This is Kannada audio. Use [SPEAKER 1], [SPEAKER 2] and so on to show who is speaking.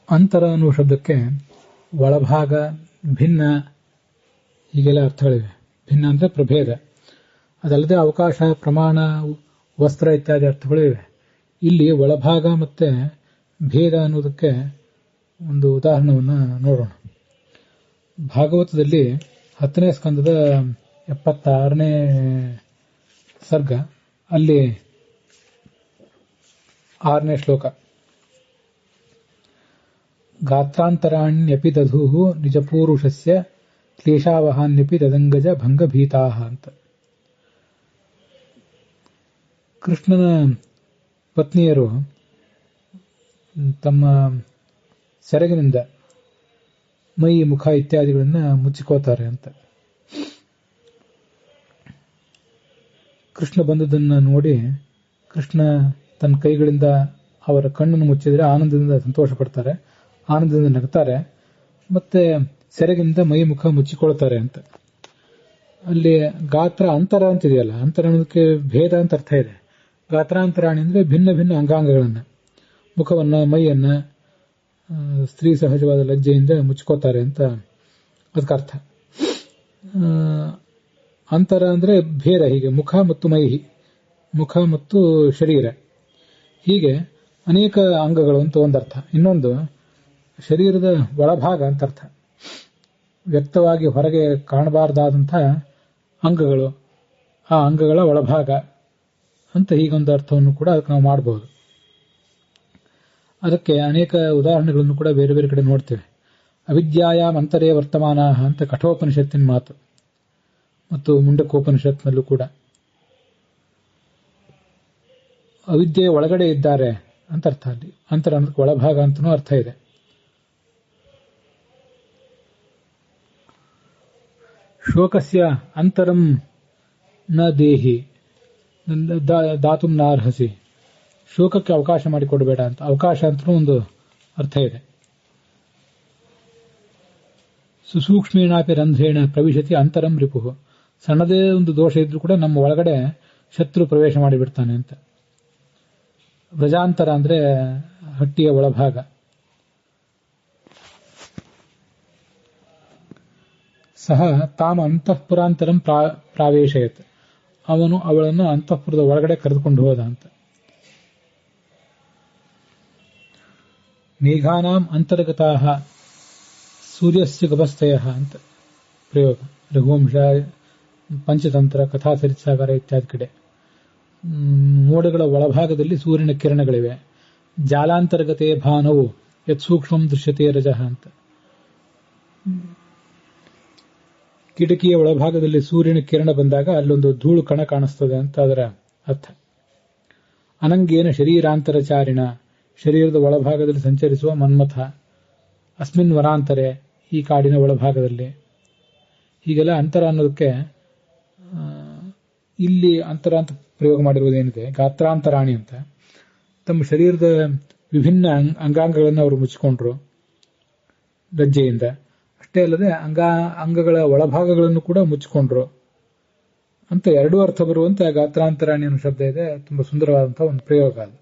[SPEAKER 1] ಅಂತರ ಅನ್ನುವ ಶಬ್ದಕ್ಕೆ ಒಳಭಾಗ, ಭಿನ್ನ ಹೀಗೆಲ್ಲ ಅರ್ಥಗಳಿವೆ. ಭಿನ್ನ ಅಂದರೆ ಪ್ರಭೇದ. ಅದಲ್ಲದೆ ಅವಕಾಶ, ಪ್ರಮಾಣ, ವಸ್ತ್ರ ಇತ್ಯಾದಿ ಅರ್ಥಗಳು ಇವೆ. ಇಲ್ಲಿ ಒಳಭಾಗ ಮತ್ತೆ ಭೇದ ಅನ್ನೋದಕ್ಕೆ ಒಂದು ಉದಾಹರಣೆಯನ್ನು ನೋಡೋಣ. ಭಾಗವತದಲ್ಲಿ 10ನೇ ಸ್ಕಂದದ 76ನೇ ಸರ್ಗ, ಅಲ್ಲಿ 6ನೇ ಶ್ಲೋಕ. ಗಾತ್ರಾಂತರಾಣ್ಯಪಿ ದಧೂಃ ನಿಜಪೂರುಷಸ್ಯ ಕ್ಲೇಶಾವಹಾನ್ಯಪಿ ದದಂಗಜ ಭಂಗಭೀತಾಃ ಅಂತ. ಕೃಷ್ಣನ ಪತ್ನಿಯರು ತಮ್ಮ ಸೆರಗಿನಿಂದ ಮೈ, ಮುಖ ಇತ್ಯಾದಿಗಳನ್ನು ಮುಚ್ಚಿಕೋತಾರೆ ಅಂತ. ಕೃಷ್ಣ ಬಂದದನ್ನು ನೋಡಿ ಕೃಷ್ಣ ತನ್ನ ಕೈಗಳಿಂದ ಅವರ ಕಣ್ಣನ್ನು ಮುಚ್ಚಿದರೆ ಆನಂದದಿಂದ ಸಂತೋಷ ಪಡ್ತಾರೆ, ಆನಂದದಿಂದ ನಗ್ತಾರೆ, ಮತ್ತೆ ಸೆರಗಿನಿಂದ ಮೈ, ಮುಖ ಮುಚ್ಚಿಕೊಳ್ತಾರೆ ಅಂತ. ಅಲ್ಲಿ ಗಾತ್ರ ಅಂತರ ಅಂತಿದೆಯಲ್ಲ, ಅಂತರ ಅನ್ನೋದಕ್ಕೆ ಭೇದ ಅಂತ ಅರ್ಥ ಇದೆ. ಗಾತ್ರಾಂತರಾಣಿ ಅಂದರೆ ಭಿನ್ನ ಭಿನ್ನ ಅಂಗಾಂಗಗಳನ್ನು, ಮುಖವನ್ನ, ಮೈಯನ್ನ ಸ್ತ್ರೀ ಸಹಜವಾದ ಲಜ್ಜೆಯಿಂದ ಮುಚ್ಕೋತಾರೆ ಅಂತ ಅದಕ್ಕೆ ಅರ್ಥ. ಅಂತರ ಅಂದರೆ ಭೇದ, ಹೀಗೆ ಮುಖ ಮತ್ತು ಮೈ, ಮುಖ ಮತ್ತು ಶರೀರ, ಹೀಗೆ ಅನೇಕ ಅಂಗಗಳು ಅಂತ ಒಂದರ್ಥ. ಇನ್ನೊಂದು ಶರೀರದ ಒಳಭಾಗ ಅಂತ ಅರ್ಥ. ವ್ಯಕ್ತವಾಗಿ ಹೊರಗೆ ಕಾಣಬಾರದಾದಂಥ ಅಂಗಗಳು, ಆ ಅಂಗಗಳ ಒಳಭಾಗ ಅಂತ ಹೀಗೊಂದು ಅರ್ಥವನ್ನು ಕೂಡ ಅದಕ್ಕೆ ನಾವು ಮಾಡಬಹುದು. ಅದಕ್ಕೆ ಅನೇಕ ಉದಾಹರಣೆಗಳನ್ನು ಕೂಡ ಬೇರೆ ಬೇರೆ ಕಡೆ ನೋಡ್ತೇವೆ. ಅವಿದ್ಯಾಯಾಮ್ ಅಂತರೇ ವರ್ತಮಾನ ಅಂತ ಕಠೋಪನಿಷತ್ತಿನ ಮಾತು, ಮತ್ತು ಮುಂಡಕೋಪನಿಷತ್ನಲ್ಲೂ ಕೂಡ ಅವಿದ್ಯೆಯ ಒಳಗಡೆ ಇದ್ದಾರೆ ಅಂತ ಅರ್ಥ. ಅಲ್ಲಿ ಅಂತರ ಅನ್ನೋದಕ್ಕೆ ಒಳಭಾಗ ಅಂತನೂ ಅರ್ಥ ಇದೆ. ಶೋಕಸ್ಯ ಅಂತರಂ ನ ದೇಹಿ ದಾತುಂ ನಾರ್ಹಸಿ. ಶೋಕಕ್ಕೆ ಅವಕಾಶ ಮಾಡಿಕೊಡಬೇಡ ಅಂತ. ಅವಕಾಶ ಅಂತಲೂ ಒಂದು ಅರ್ಥ ಇದೆ. ಸುಸೂಕ್ಷ್ಮೇಣಾಪಿ ರಂಧ್ರೇಣ ಪ್ರವಿಶತಿ ಅಂತರಂ ರಿಪುಃ. ಸಣ್ಣದೇ ಒಂದು ದೋಷ ಇದ್ರೂ ಕೂಡ ನಮ್ಮ ಒಳಗಡೆ ಶತ್ರು ಪ್ರವೇಶ ಮಾಡಿಬಿಡ್ತಾನೆ ಅಂತ. ವ್ರಜಾಂತರ ಅಂದ್ರೆ ಹಟ್ಟಿಯ ಒಳಭಾಗ. ಸಹ ತಾಮ ಅಂತಃಪುರಾಂತರಂ ಪ್ರಾವೇಶಯತ್. ಅವನು ಅವಳನ್ನು ಅಂತಃಪುರದ ಒಳಗಡೆ ಕರೆದುಕೊಂಡು ಹೋದ ಅಂತ. ಮೇಘಾನಾಂ ಅಂತರ್ಗತಾಃ ಸೂರ್ಯಸ್ಯ ಗಭಸ್ತಯಃ ಅಂತ ಪ್ರಯೋಗ. ರಘುವಂಶ, ಪಂಚತಂತ್ರ, ಕಥಾಸರಿತ್ಸಾಗರ ಇತ್ಯಾದಿ ಕಡೆ ಮೋಡಗಳ ಒಳಭಾಗದಲ್ಲಿ ಸೂರ್ಯನ ಕಿರಣಗಳಿವೆ. ಜಾಲಾಂತರ್ಗತೆ ಭಾನವು ಯತ್ ಸೂಕ್ಷ್ಮಂ ದೃಶ್ಯತೆ ರಜಃ ಅಂತ. ಕಿಟಕಿಯ ಒಳಭಾಗದಲ್ಲಿ ಸೂರ್ಯನ ಕಿರಣ ಬಂದಾಗ ಅಲ್ಲೊಂದು ಧೂಳು ಕಣ ಕಾಣಿಸ್ತದೆ ಅಂತ ಅದರ ಅರ್ಥ. ಅನಂಗೇನ ಶರೀರಾಂತರಚಾರಿಣ, ಶರೀರದ ಒಳಭಾಗದಲ್ಲಿ ಸಂಚರಿಸುವ ಮನ್ಮಥ. ಅಸ್ಮಿನ್ ವರಾಂತರೆ, ಈ ಕಾಡಿನ ಒಳಭಾಗದಲ್ಲಿ. ಹೀಗೆಲ್ಲ ಅಂತರ ಅನ್ನೋದಕ್ಕೆ ಇಲ್ಲಿ ಅಂತರ ಅಂತ ಪ್ರಯೋಗ ಮಾಡಿರುವುದೇನಿದೆ, ಗಾತ್ರಾಂತರಾಣಿ ಅಂತ. ತಮ್ಮ ಶರೀರದ ವಿಭಿನ್ನ ಅಂಗಾಂಗಗಳನ್ನು ಅವರು ಮುಚ್ಚಿಕೊಂಡ್ರು ಲಜ್ಜೆಯಿಂದ. ಅಷ್ಟೇ ಅಲ್ಲದೆ ಅಂಗಗಳ ಒಳಭಾಗಗಳನ್ನು ಕೂಡ ಮುಚ್ಚಿಕೊಂಡ್ರು ಅಂತ ಎರಡೂ ಅರ್ಥ ಬರುವಂತೆ ಗಾತ್ರಾಂತರಾಣಿ ಅನ್ನೋ ಶಬ್ದ ಇದೆ. ತುಂಬಾ ಸುಂದರವಾದಂತಹ ಒಂದು ಪ್ರಯೋಗ ಅದು.